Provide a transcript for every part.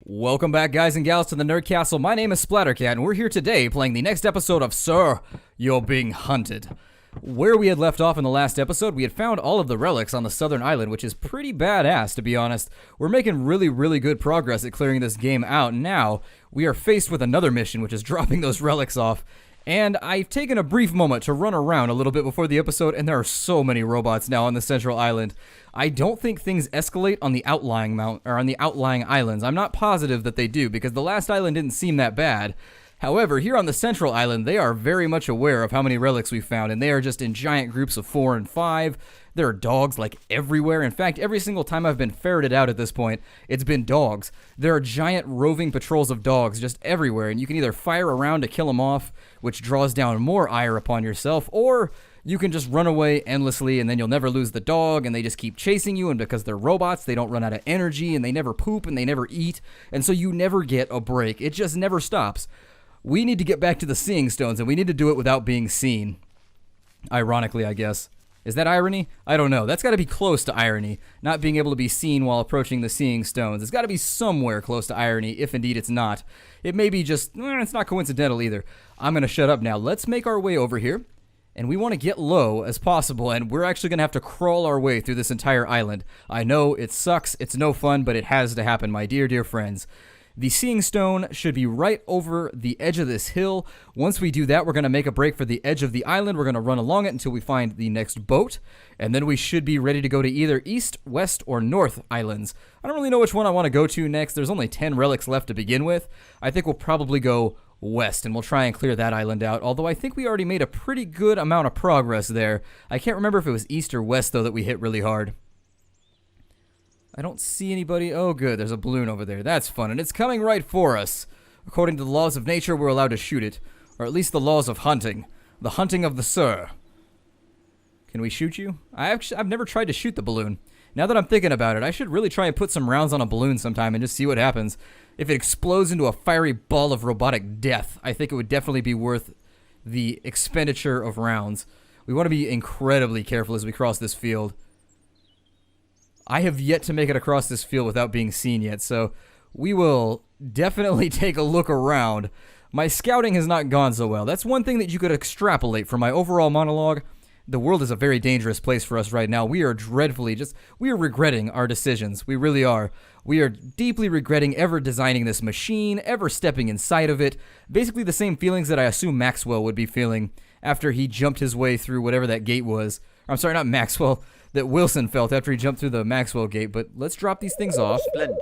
Welcome back, guys and gals, to the Nerd Castle. My name is Splattercat, and we're here today playing the next episode of Sir, You're Being Hunted. Where we had left off in the last episode, we had found all of the relics on the southern island, which is pretty badass, to be honest. We're making really good progress at clearing this game out. Now, we are faced with another mission, which is dropping those relics off. And I've taken a brief moment to run around a little bit before the episode, and there are so many robots now on the central island. I don't think things escalate on the outlying islands. I'm not positive that they do, because the last island didn't seem that bad. However, here on the central island, they are very much aware of how many relics we found, and they are just in giant groups of 4 and 5. There are dogs, like, everywhere. In fact, every single time I've been ferreted out at this point, it's been dogs. There are giant roving patrols of dogs just everywhere, and you can either fire around to kill them off, which draws down more ire upon yourself, or you can just run away endlessly, and then you'll never lose the dog, and they just keep chasing you, and because they're robots, they don't run out of energy, and they never poop, and they never eat, and so you never get a break. It just never stops. We need to get back to the seeing stones, and we need to do it without being seen. Ironically, I guess. Is that irony? I don't know. That's got to be close to irony, not being able to be seen while approaching the seeing stones. It's got to be somewhere close to irony, if indeed it's not. It may be just, it's not coincidental either. I'm going to shut up now. Let's make our way over here, and we want to get low as possible, and we're actually going to have to crawl our way through this entire island. I know it sucks, it's no fun, but it has to happen, my dear friends. The seeing stone should be right over the edge of this hill. Once we do that, we're going to make a break for the edge of the island. We're going to run along it until we find the next boat, and then we should be ready to go to either east, west, or north islands. I don't really know which one I want to go to next. There's only 10 relics left to begin with. I think we'll probably go west, and we'll try and clear that island out, although I think we already made a pretty good amount of progress there. I can't remember if it was east or west, though, that we hit really hard. I don't see anybody. Oh, good. There's a balloon over there. That's fun, and it's coming right for us. According to the laws of nature, we're allowed to shoot it, or at least the laws of hunting. The hunting of the Sir. Can we shoot you? I've never tried to shoot the balloon. Now that I'm thinking about it, I should really try and put some rounds on a balloon sometime and just see what happens. If it explodes into a fiery ball of robotic death, I think it would definitely be worth the expenditure of rounds. We want to be incredibly careful as we cross this field. I have yet to make it across this field without being seen yet, so we will definitely take a look around. My scouting has not gone so well. That's one thing that you could extrapolate from my overall monologue. The world is a very dangerous place for us right now. We are we are regretting our decisions. We really are. We are deeply regretting ever designing this machine, ever stepping inside of it. Basically the same feelings that I assume Maxwell would be feeling after he jumped his way through whatever that gate was. I'm sorry, not Maxwell. That Wilson felt after he jumped through the Maxwell gate, but let's drop these things off. Splendid.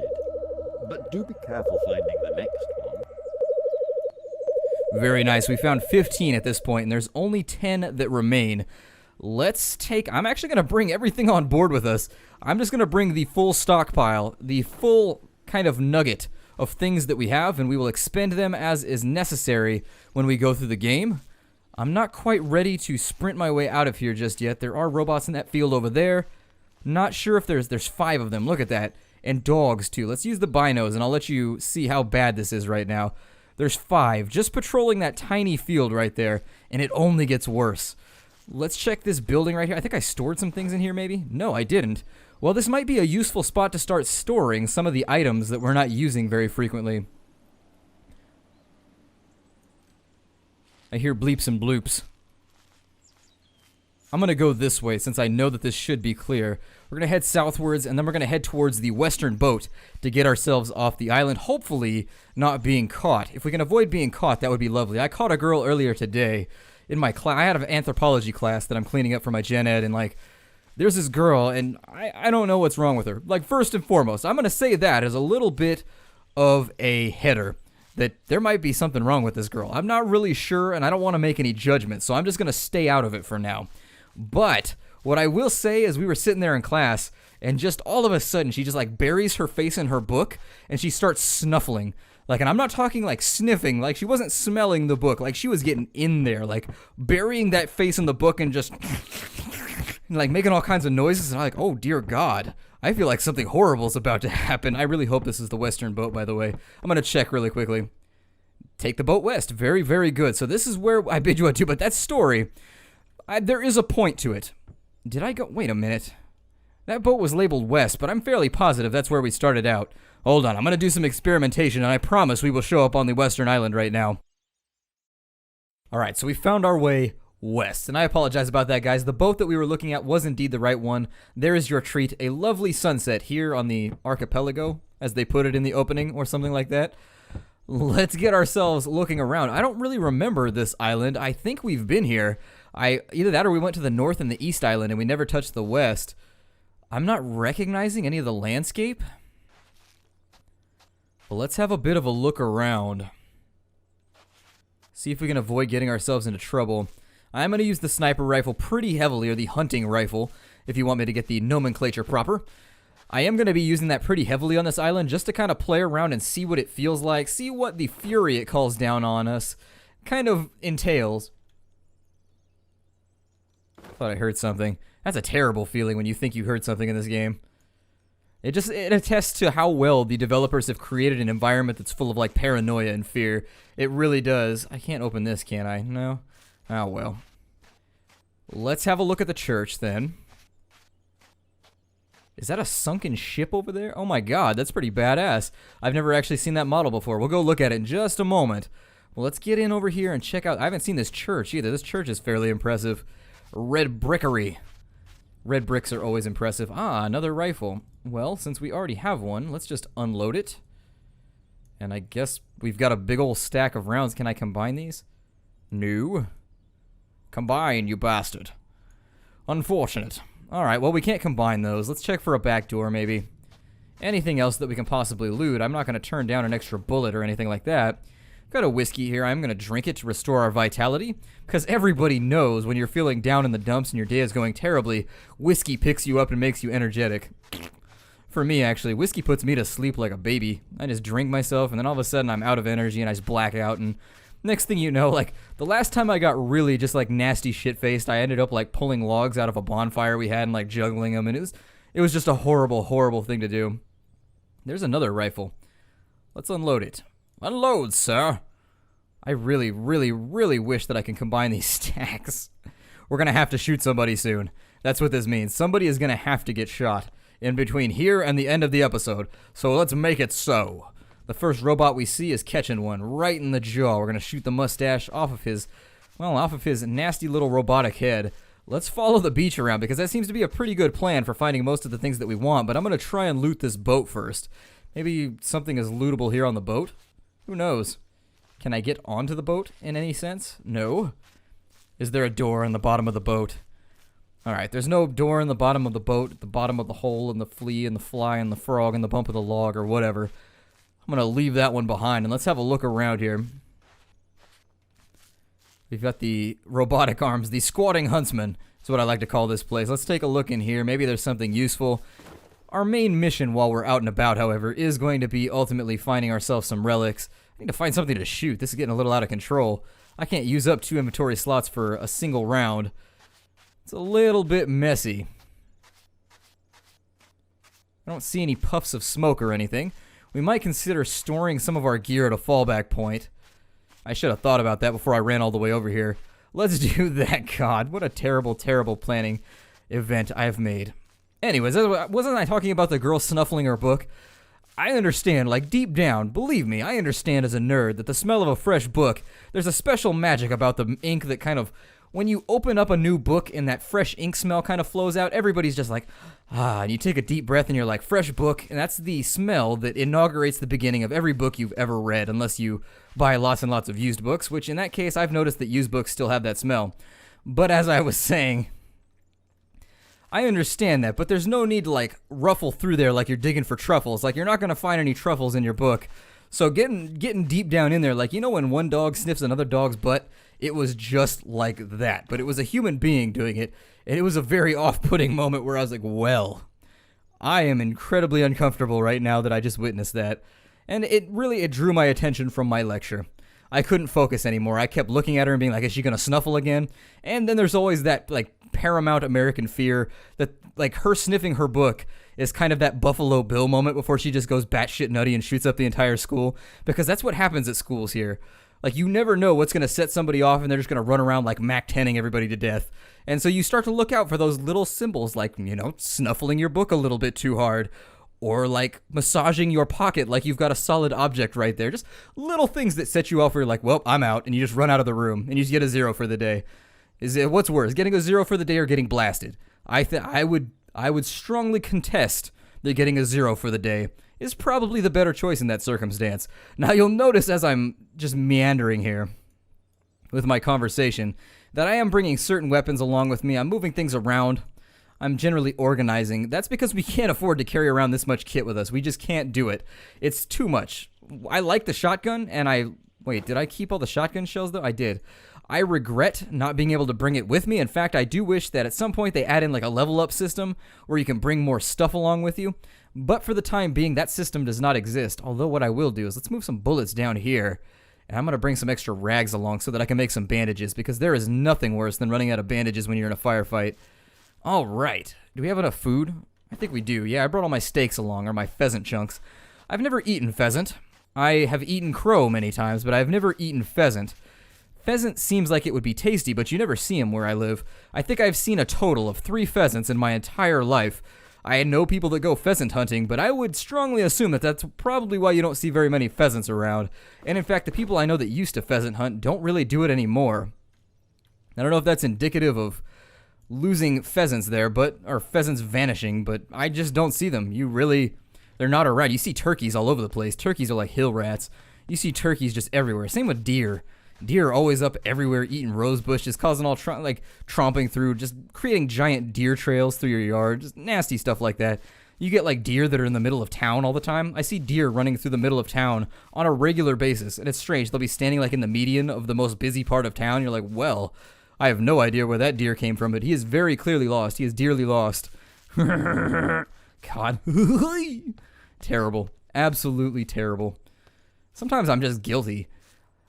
But do be careful finding the next one. Very nice. We found 15 at this point, and there's only 10 that remain. I'm actually going to bring everything on board with us. I'm just going to bring the full stockpile, the full kind of nugget of things that we have, and we will expend them as is necessary when we go through the game. I'm not quite ready to sprint my way out of here just yet. There are robots in that field over there. Not sure if there's 5 of them. Look at that. And dogs, too. Let's use the binos, and I'll let you see how bad this is right now. There's 5 just patrolling that tiny field right there, and it only gets worse. Let's check this building right here. I think I stored some things in here, maybe? No, I didn't. Well, this might be a useful spot to start storing some of the items that we're not using very frequently. I hear bleeps and bloops. I'm going to go this way since I know that this should be clear. We're going to head southwards, and then we're going to head towards the western boat to get ourselves off the island, hopefully not being caught. If we can avoid being caught, that would be lovely. I caught a girl earlier today in my class. I had an anthropology class that I'm cleaning up for my gen ed, and there's this girl, and I don't know what's wrong with her. First and foremost, I'm going to say that as a little bit of a header. That there might be something wrong with this girl. I'm not really sure, and I don't want to make any judgments, so I'm just going to stay out of it for now. But what I will say is we were sitting there in class, and just all of a sudden, she just buries her face in her book, and she starts snuffling. And I'm not talking sniffing, she wasn't smelling the book, she was getting in there, burying that face in the book and just making all kinds of noises, and I'm like, oh dear God. I feel like something horrible is about to happen. I really hope this is the western boat, by the way. I'm going to check really quickly. Take the boat west. Very, very good. So this is where I bid you adieu, but that story, there is a point to it. Did I go? Wait a minute. That boat was labeled west, but I'm fairly positive that's where we started out. Hold on, I'm gonna do some experimentation, and I promise we will show up on the western island right now. Alright, so we found our way west, and I apologize about that, guys. The boat that we were looking at was indeed the right one. There is your treat, a lovely sunset here on the archipelago, as they put it in the opening, or something like that. Let's get ourselves looking around. I don't really remember this island. I think we've been here. Either that or we went to the north and the east island, and we never touched the west. I'm not recognizing any of the landscape. But let's have a bit of a look around. See if we can avoid getting ourselves into trouble. I'm going to use the sniper rifle pretty heavily, or the hunting rifle, if you want me to get the nomenclature proper. I am going to be using that pretty heavily on this island just to kind of play around and see what it feels like, see what the fury it calls down on us kind of entails. Thought I heard something. That's a terrible feeling when you think you heard something in this game. It attests to how well the developers have created an environment that's full of, like, paranoia and fear. It really does. I can't open this, can I? No? Oh, well. Let's have a look at the church, then. Is that a sunken ship over there? Oh my god, that's pretty badass. I've never actually seen that model before. We'll go look at it in just a moment. Well, let's get in over here and check out... I haven't seen this church either. This church is fairly impressive. Red brickery. Red bricks are always impressive. Ah, another rifle. Well, since we already have one, let's just unload it. And I guess we've got a big old stack of rounds. Can I combine these? No. Combine, you bastard. Unfortunate. Alright, well, we can't combine those. Let's check for a back door, maybe. Anything else that we can possibly loot. I'm not going to turn down an extra bullet or anything like that. Got a whiskey here. I'm going to drink it to restore our vitality. Because everybody knows when you're feeling down in the dumps and your day is going terribly, whiskey picks you up and makes you energetic. For me, actually, whiskey puts me to sleep like a baby. I just drink myself, and then all of a sudden I'm out of energy, and I just black out, and next thing you know, like, the last time I got really just, like, nasty shit-faced, I ended up, like, pulling logs out of a bonfire we had and, like, juggling them, and it was just a horrible, horrible thing to do. There's another rifle. Let's unload it. Unload, sir! I really, really, really wish that I can combine these stacks. We're gonna have to shoot somebody soon. That's what this means. Somebody is gonna have to get shot in between here and the end of the episode, so let's make it so. The first robot we see is catching one right in the jaw. We're gonna shoot the mustache off of his nasty little robotic head. Let's follow the beach around, because that seems to be a pretty good plan for finding most of the things that we want, but I'm gonna try and loot this boat first. Maybe something is lootable here on the boat? Who knows? Can I get onto the boat in any sense? No. Is there a door in the bottom of the boat? Alright, there's no door in the bottom of the boat, at the bottom of the hole, and the flea, and the fly, and the frog, and the bump of the log, or whatever. I'm going to leave that one behind, and let's have a look around here. We've got the robotic arms, the squatting huntsman is what I like to call this place. Let's take a look in here. Maybe there's something useful. Our main mission while we're out and about, however, is going to be ultimately finding ourselves some relics. I need to find something to shoot. This is getting a little out of control. I can't use up 2 inventory slots for a single round. It's a little bit messy. I don't see any puffs of smoke or anything. We might consider storing some of our gear at a fallback point. I should have thought about that before I ran all the way over here. Let's do that. God, what a terrible, terrible planning event I have made. Anyways, wasn't I talking about the girl snuffling her book? I understand, like, deep down, believe me, I understand as a nerd that the smell of a fresh book, there's a special magic about the ink that kind of, when you open up a new book and that fresh ink smell kind of flows out, everybody's just like, ah, and you take a deep breath and you're like, fresh book, and that's the smell that inaugurates the beginning of every book you've ever read, unless you buy lots and lots of used books, which in that case, I've noticed that used books still have that smell. But as I was saying, I understand that, but there's no need to, like, ruffle through there like you're digging for truffles. Like, you're not going to find any truffles in your book. So getting deep down in there, like, you know when one dog sniffs another dog's butt? It was just like that. But it was a human being doing it, and it was a very off-putting moment where I was like, well, I am incredibly uncomfortable right now that I just witnessed that. And it drew my attention from my lecture. I couldn't focus anymore. I kept looking at her and being like, is she going to snuffle again? And then there's always that, like, paramount American fear that, like, her sniffing her book is kind of that Buffalo Bill moment before she just goes batshit nutty and shoots up the entire school. Because that's what happens at schools here. Like, you never know what's going to set somebody off, and they're just going to run around, like, Mac-10ing everybody to death. And so you start to look out for those little symbols, like, you know, snuffling your book a little bit too hard, or like massaging your pocket like you've got a solid object right there. Just little things that set you off where you're like, well, I'm out, and you just run out of the room and you just get a 0 for the day. Is it what's worse, getting a 0 for the day or getting blasted? I would strongly contest that getting a 0 for the day is probably the better choice in that circumstance. Now you'll notice as I'm just meandering here with my conversation that I am bringing certain weapons along with me. I'm moving things around. I'm generally organizing. That's because we can't afford to carry around this much kit with us. We just can't do it. It's too much. I like the shotgun, and wait, did I keep all the shotgun shells though? I did. I regret not being able to bring it with me. In fact, I do wish that at some point they add in like a level up system where you can bring more stuff along with you. But for the time being, that system does not exist. Although what I will do is let's move some bullets down here. And I'm going to bring some extra rags along so that I can make some bandages, because there is nothing worse than running out of bandages when you're in a firefight. All right. Do we have enough food? I think we do. Yeah, I brought all my steaks along, or my pheasant chunks. I've never eaten pheasant. I have eaten crow many times, but I've never eaten pheasant. Pheasant seems like it would be tasty, but you never see them where I live. I think I've seen a total of 3 pheasants in my entire life. I know people that go pheasant hunting, but I would strongly assume that that's probably why you don't see very many pheasants around. And in fact, the people I know that used to pheasant hunt don't really do it anymore. I don't know if that's indicative of losing pheasants there, or pheasants vanishing, but I just don't see them. They're not around. You see turkeys all over the place. Turkeys are like hill rats. You see turkeys just everywhere. Same with deer. Deer are always up everywhere, eating rose bushes, causing all tromping through, just creating giant deer trails through your yard, just nasty stuff like that. You get like deer that are in the middle of town all the time. I see deer running through the middle of town on a regular basis, and it's strange. They'll be standing like in the median of the most busy part of town. You're like, well, I have no idea where that deer came from, but he is very clearly lost. He is dearly lost. God. Terrible. Absolutely terrible. Sometimes I'm just guilty.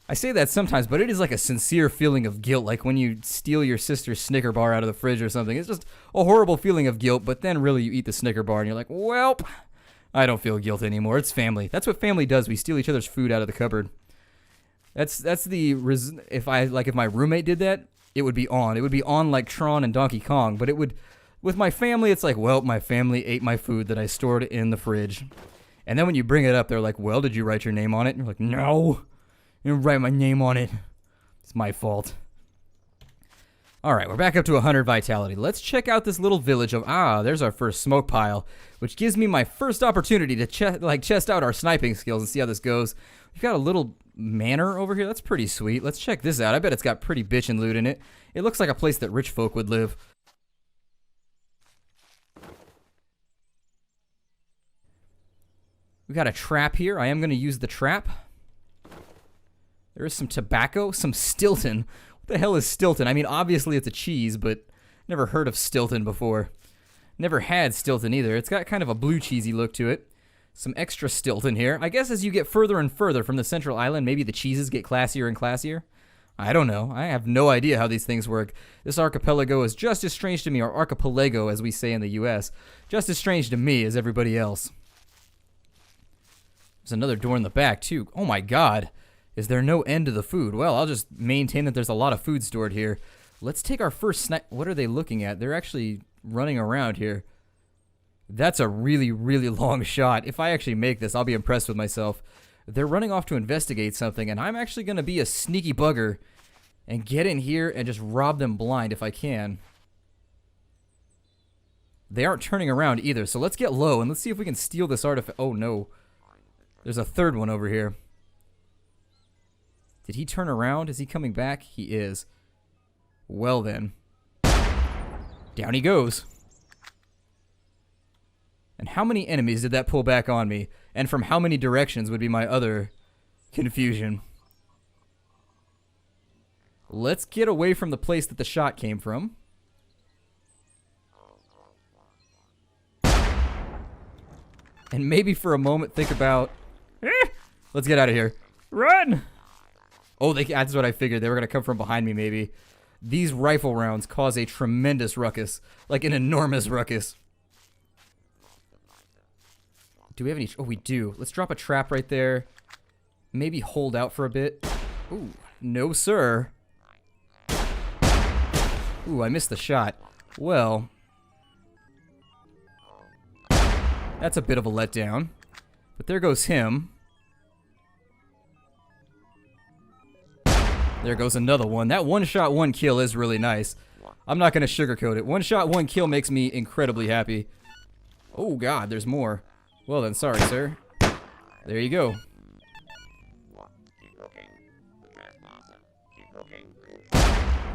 I say that sometimes, but it is like a sincere feeling of guilt, like when you steal your sister's Snicker bar out of the fridge or something. It's just a horrible feeling of guilt, but then really you eat the Snicker bar and you're like, well, I don't feel guilt anymore. It's family. That's what family does. We steal each other's food out of the cupboard. If my roommate did that, it would be on. It would be on like Tron and Donkey Kong, but with my family, it's like, well, my family ate my food that I stored in the fridge. And then when you bring it up, they're like, well, did you write your name on it? And you're like, no. You didn't write my name on it. It's my fault. Alright, we're back up to 100 vitality. Let's check out this little village there's our first smoke pile, which gives me my first opportunity to chest out our sniping skills and see how this goes. We've got a little manor over here. That's pretty sweet. Let's check this out. I bet it's got pretty bitchin' loot in it. It looks like a place that rich folk would live. We got a trap here. I am going to use the trap. There is some tobacco, some Stilton. What the hell is Stilton? I mean, obviously it's a cheese, but never heard of Stilton before. Never had Stilton either. It's got kind of a blue cheesy look to it. Some extra Stilton here. I guess as you get further and further from the central island, maybe the cheeses get classier and classier. I don't know. I have no idea how these things work. This archipelago is just as strange to me, or archipelago as we say in the US, just as strange to me as everybody else. There's another door in the back, too. Oh my god. Is there no end to the food? Well, I'll just maintain that there's a lot of food stored here. Let's take our first snipe. What are they looking at? They're actually running around here. That's a really, really long shot. If I actually make this, I'll be impressed with myself. They're running off to investigate something, and I'm actually going to be a sneaky bugger and get in here and just rob them blind if I can. They aren't turning around either, so let's get low and let's see if we can steal this artifact. Oh, no. There's a third one over here. Did he turn around? Is he coming back? He is. Well then. Down he goes. And how many enemies did that pull back on me? And from how many directions would be my other confusion? Let's get away from the place that the shot came from. And maybe for a moment think about... Let's get out of here. Run! Oh, that's what I figured. They were going to come from behind me, maybe. These rifle rounds cause a tremendous ruckus. Like an enormous ruckus. Do we have any... Oh, we do. Let's drop a trap right there. Maybe hold out for a bit. Ooh, no, sir. Ooh, I missed the shot. Well... That's a bit of a letdown. But there goes him. There goes another one. That one shot, one kill is really nice. I'm not going to sugarcoat it. One shot, one kill makes me incredibly happy. Oh god, there's more. Well then, sorry, sir. There you go.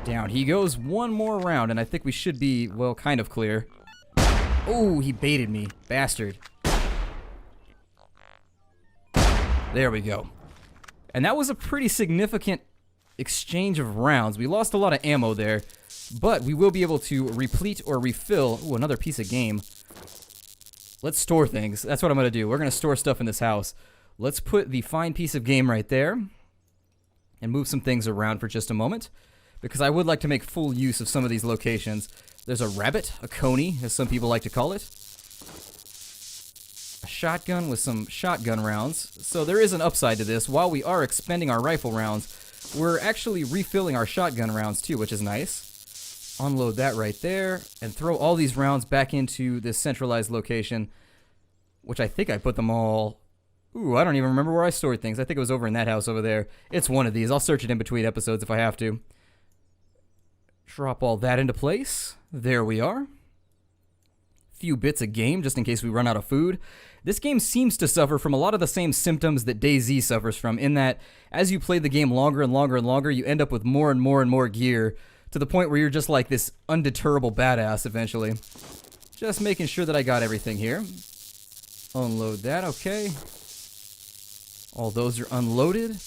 Down he goes. One more round, and I think we should be, well, kind of clear. Oh, he baited me. Bastard. There we go. And that was a pretty significant exchange of rounds. We lost a lot of ammo there, but we will be able to replete or refill. Ooh, another piece of game. Let's store things. That's what I'm going to do. We're going to store stuff in this house. Let's put the fine piece of game right there and move some things around for just a moment, because I would like to make full use of some of these locations. There's a rabbit, a coney, as some people like to call it. A shotgun with some shotgun rounds. So there is an upside to this. While we are expending our rifle rounds, we're actually refilling our shotgun rounds too, which is nice. Unload that right there, and throw all these rounds back into this centralized location, which I think I put them all... Ooh, I don't even remember where I stored things. I think it was over in that house over there. It's one of these. I'll search it in between episodes if I have to. Drop all that into place. There we are. Few bits of game, just in case we run out of food. This game seems to suffer from a lot of the same symptoms that DayZ suffers from, in that as you play the game longer and longer and longer, you end up with more and more and more gear, to the point where you're just like this undeterrable badass eventually. Just making sure that I got everything here. Unload that, okay. All those are unloaded.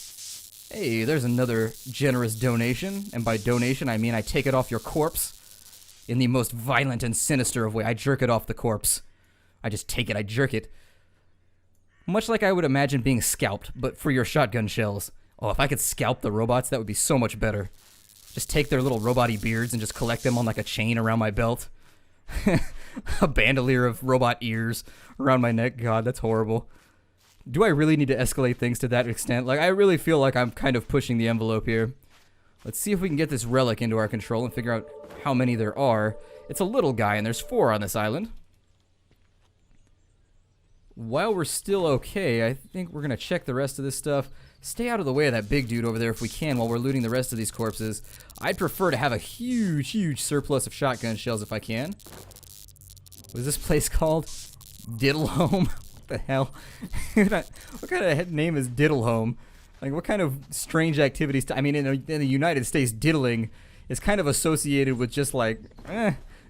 Hey, there's another generous donation, and by donation I mean I take it off your corpse in the most violent and sinister of way. I jerk it off the corpse. I just take it, I jerk it. Much like I would imagine being scalped, but for your shotgun shells. Oh, if I could scalp the robots, that would be so much better. Just take their little robot-y beards and just collect them on like a chain around my belt. A bandolier of robot ears around my neck. God, that's horrible. Do I really need to escalate things to that extent? Like, I really feel like I'm kind of pushing the envelope here. Let's see if we can get this relic into our control and figure out how many there are. It's a little guy, and there's 4 on this island. While we're still okay, I think we're going to check the rest of this stuff. Stay out of the way of that big dude over there if we can while we're looting the rest of these corpses. I'd prefer to have a huge, huge surplus of shotgun shells if I can. What is this place called? Diddle Home? What the hell? What kind of name is Diddle Home? Like, what kind of strange activities? I mean, in the United States, diddling is kind of associated with just like,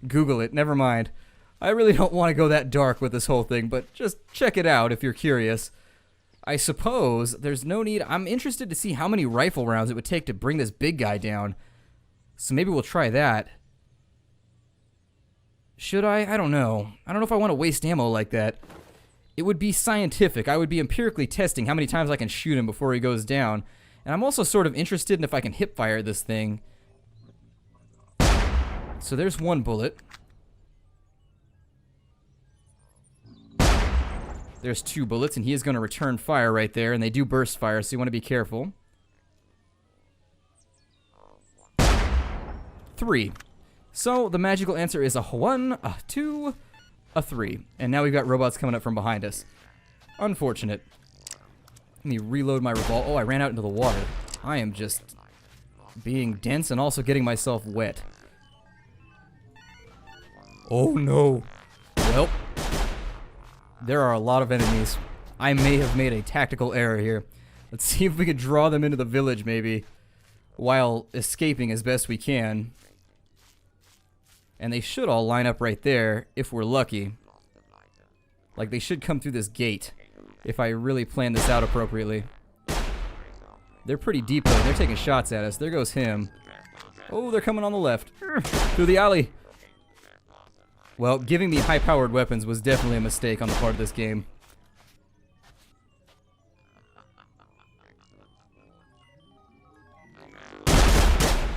Google it, never mind. I really don't want to go that dark with this whole thing, but just check it out if you're curious. I suppose there's no need. I'm interested to see how many rifle rounds it would take to bring this big guy down. So maybe we'll try that. Should I? I don't know. I don't know if I want to waste ammo like that. It would be scientific. I would be empirically testing how many times I can shoot him before he goes down. And I'm also sort of interested in if I can hip fire this thing. So there's one bullet. There's 2 bullets, and he is going to return fire right there, and they do burst fire, so you want to be careful. 3. So the magical answer is a 1, a 2, a 3. And now we've got robots coming up from behind us. Unfortunate. Let me reload my revolver. Oh, I ran out into the water. I am just being dense and also getting myself wet. Oh no. Well, there are a lot of enemies. I may have made a tactical error here. Let's see if we could draw them into the village, maybe, while escaping as best we can. And they should all line up right there, if we're lucky. Like, they should come through this gate, if I really plan this out appropriately. They're pretty deep, though. They're taking shots at us. There goes him. Oh, they're coming on the left. Through the alley. Well, giving me high-powered weapons was definitely a mistake on the part of this game.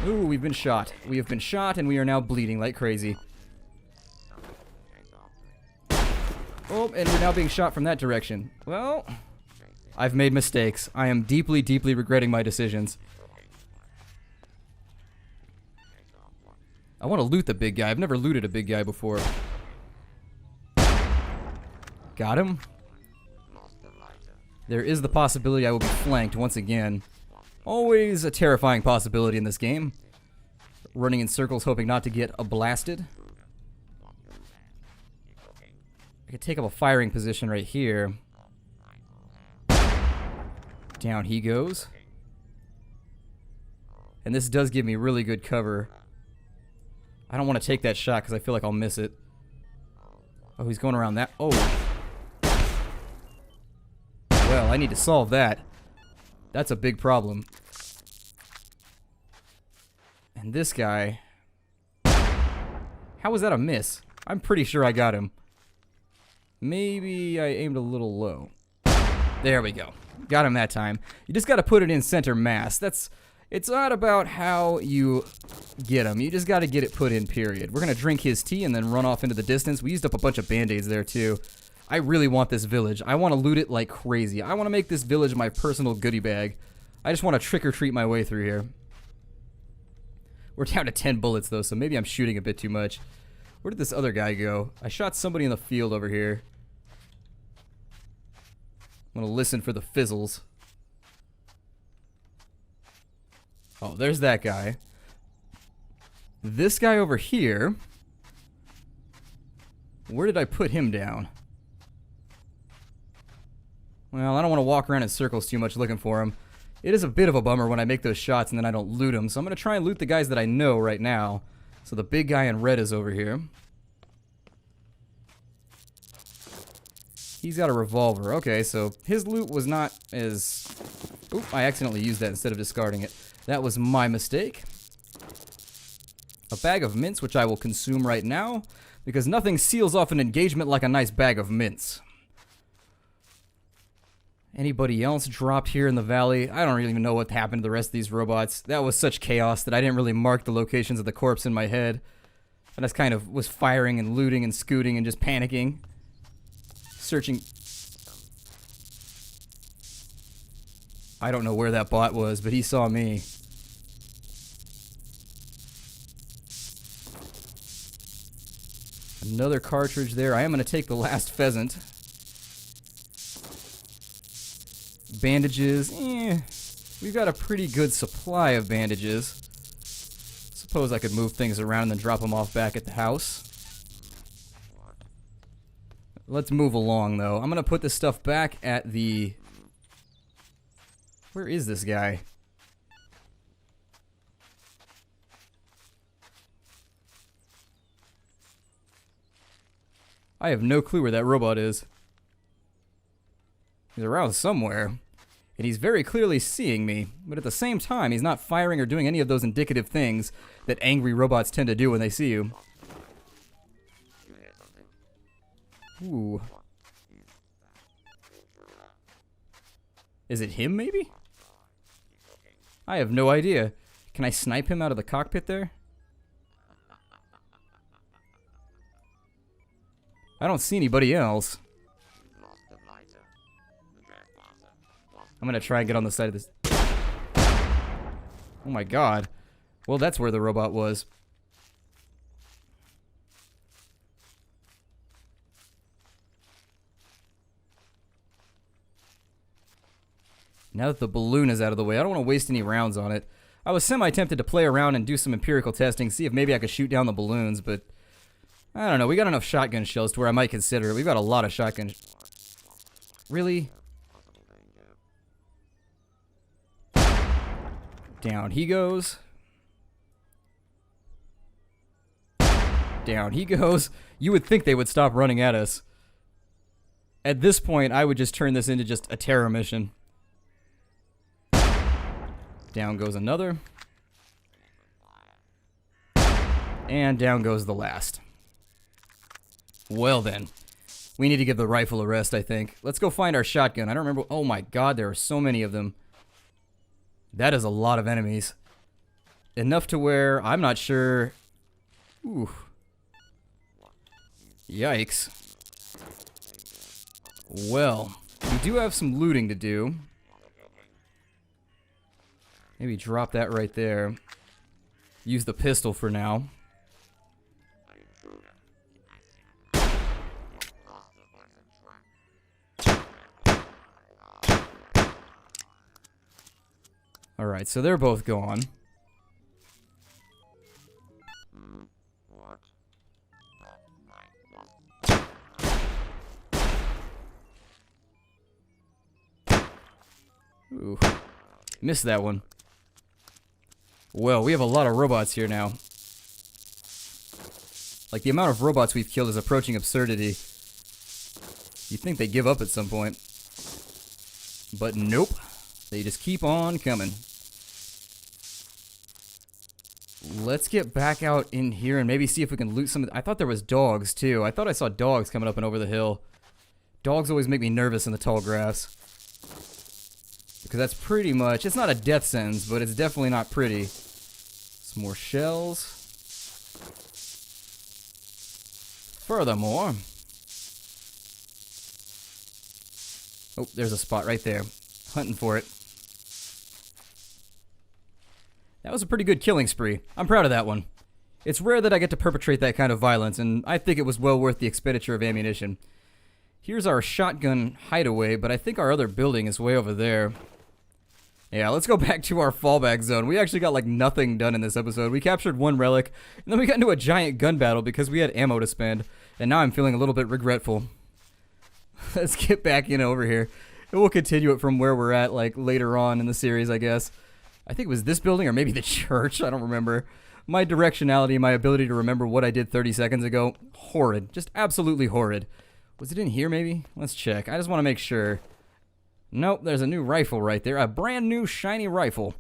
Ooh, we've been shot. We have been shot, and we are now bleeding like crazy. Oh, and we're now being shot from that direction. Well, I've made mistakes. I am deeply, deeply regretting my decisions. I want to loot the big guy. I've never looted a big guy before. Got him. There is the possibility I will be flanked once again. Always a terrifying possibility in this game. Running in circles hoping not to get blasted. I could take up a firing position right here. Down he goes. And this does give me really good cover. I don't want to take that shot because I feel like I'll miss it. Oh, he's going around that. Oh. Well, I need to solve that. That's a big problem. And this guy... How was that a miss? I'm pretty sure I got him. Maybe I aimed a little low. There we go. Got him that time. You just gotta put it in center mass. It's not about how you get him. You just gotta get it put in, period. We're gonna drink his tea and then run off into the distance. We used up a bunch of band-aids there, too. I really want this village. I want to loot it like crazy. I want to make this village my personal goodie bag. I just want to trick-or-treat my way through here. We're down to 10 bullets, though, so maybe I'm shooting a bit too much. Where did this other guy go? I shot somebody in the field over here. I'm going to listen for the fizzles. Oh, there's that guy. This guy over here. Where did I put him down? Well, I don't want to walk around in circles too much looking for him. It is a bit of a bummer when I make those shots and then I don't loot them, so I'm going to try and loot the guys that I know right now. So the big guy in red is over here. He's got a revolver. Okay, so his loot was not as... Oop, I accidentally used that instead of discarding it. That was my mistake. A bag of mints, which I will consume right now, because nothing seals off an engagement like a nice bag of mints. Anybody else dropped here in the valley? I don't really even know what happened to the rest of these robots. That was such chaos that I didn't really mark the locations of the corpse in my head. I just kind of was firing and looting and scooting and just panicking. Searching. I don't know where that bot was, but he saw me. Another cartridge there. I am going to take the last pheasant. Bandages. We've got a pretty good supply of bandages. Suppose I could move things around and then drop them off back at the house. Let's move along, though. I'm going to put this stuff back at the... Where is this guy? I have no clue where that robot is. He's around somewhere. And he's very clearly seeing me. But at the same time, he's not firing or doing any of those indicative things that angry robots tend to do when they see you. Ooh. Is it him, maybe? I have no idea. Can I snipe him out of the cockpit there? I don't see anybody else. I'm gonna try and get on the side of this. Oh my god. Well, that's where the robot was. Now that the balloon is out of the way, I don't want to waste any rounds on it. I was semi-tempted to play around and do some empirical testing, see if maybe I could shoot down the balloons, but... I don't know, we got enough shotgun shells to where I might consider it. We've got a lot of shotgun... Really? Down he goes. Down he goes. You would think they would stop running at us. At this point, I would just turn this into just a terror mission. Down goes another. And down goes the last. Well then. We need to give the rifle a rest, I think. Let's go find our shotgun. I don't remember... Oh my god, there are so many of them. That is a lot of enemies. Enough to where I'm not sure... Ooh. Yikes. Well, we do have some looting to do. Maybe drop that right there. Use the pistol for now. Alright, so they're both gone. What? Ooh. Missed that one. Well, we have a lot of robots here now. Like, the amount of robots we've killed is approaching absurdity. You'd think they'd give up at some point. But nope. They just keep on coming. Let's get back out in here and maybe see if we can loot some of I thought there was dogs, too. I thought I saw dogs coming up and over the hill. Dogs always make me nervous in the tall grass. Because that's pretty much... It's not a death sentence, but it's definitely not pretty. Some more shells. Furthermore... Oh, there's a spot right there. Hunting for it. That was a pretty good killing spree. I'm proud of that one. It's rare that I get to perpetrate that kind of violence, and I think it was well worth the expenditure of ammunition. Here's our shotgun hideaway, but I think our other building is way over there. Yeah, let's go back to our fallback zone. We actually got like nothing done in this episode. We captured one relic, and then we got into a giant gun battle because we had ammo to spend, and now I'm feeling a little bit regretful. Let's get back in over here. And we'll continue it from where we're at, like, later on in the series, I guess. I think it was this building or maybe the church. I don't remember. My directionality, my ability to remember what I did 30 seconds ago, horrid. Just absolutely horrid. Was it in here, maybe? Let's check. I just want to make sure. Nope, there's a new rifle right there. A brand new shiny rifle.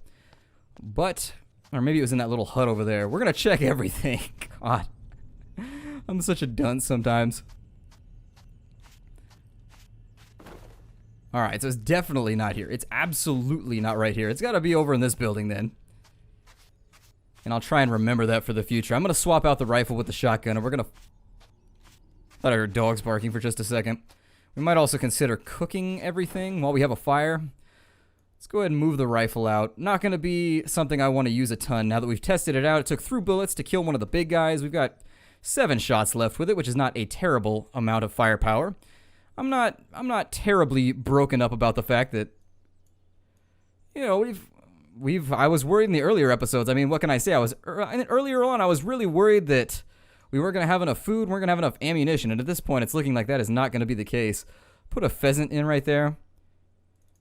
But, or maybe it was in that little hut over there. We're going to check everything. God. I'm such a dunce sometimes. Alright, so it's definitely not here. It's absolutely not right here. It's got to be over in this building then. And I'll try and remember that for the future. I'm going to swap out the rifle with the shotgun, and we're going to... Thought I heard dogs barking for just a second. We might also consider cooking everything while we have a fire. Let's go ahead and move the rifle out. Not going to be something I want to use a ton now that we've tested it out. It took 3 bullets to kill one of the big guys. We've got 7 shots left with it, which is not a terrible amount of firepower. I'm not terribly broken up about the fact that, you know, I was worried in the earlier episodes. I mean, what can I say? Earlier on, I was really worried that we weren't going to have enough food, weren't going to have enough ammunition, and at this point, it's looking like that is not going to be the case. Put a pheasant in right there.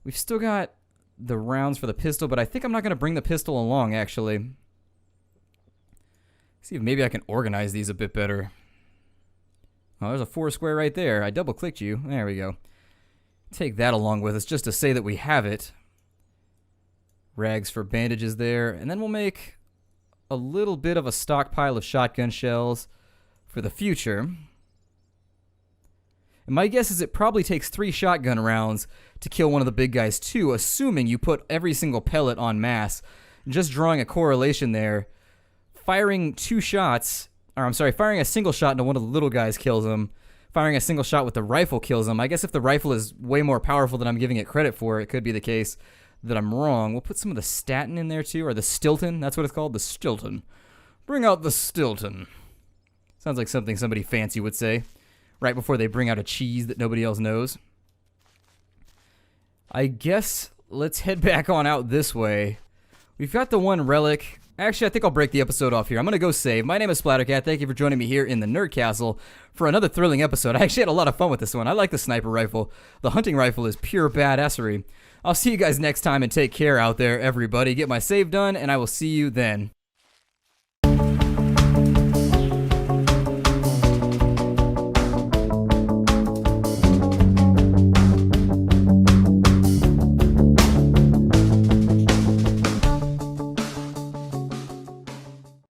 We've still got the rounds for the pistol, but I think I'm not going to bring the pistol along, actually. See if maybe I can organize these a bit better. Oh, there's a 4 square right there. I double-clicked you. There we go. Take that along with us just to say that we have it. Rags for bandages there. And then we'll make a little bit of a stockpile of shotgun shells for the future. And my guess is it probably takes 3 shotgun rounds to kill one of the big guys too, assuming you put every single pellet en masse. Just drawing a correlation there. Firing 2 shots... Or, I'm sorry, firing a single shot into one of the little guys kills him. Firing a single shot with the rifle kills him. I guess if the rifle is way more powerful than I'm giving it credit for, it could be the case that I'm wrong. We'll put some of the statin in there too, or the Stilton. That's what it's called, the Stilton. Bring out the Stilton. Sounds like something somebody fancy would say, right before they bring out a cheese that nobody else knows. I guess let's head back on out this way. We've got the one relic. Actually, I think I'll break the episode off here. I'm going to go save. My name is Splattercat. Thank you for joining me here in the Nerd Castle for another thrilling episode. I actually had a lot of fun with this one. I like the sniper rifle. The hunting rifle is pure badassery. I'll see you guys next time and take care out there, everybody. Get my save done, and I will see you then.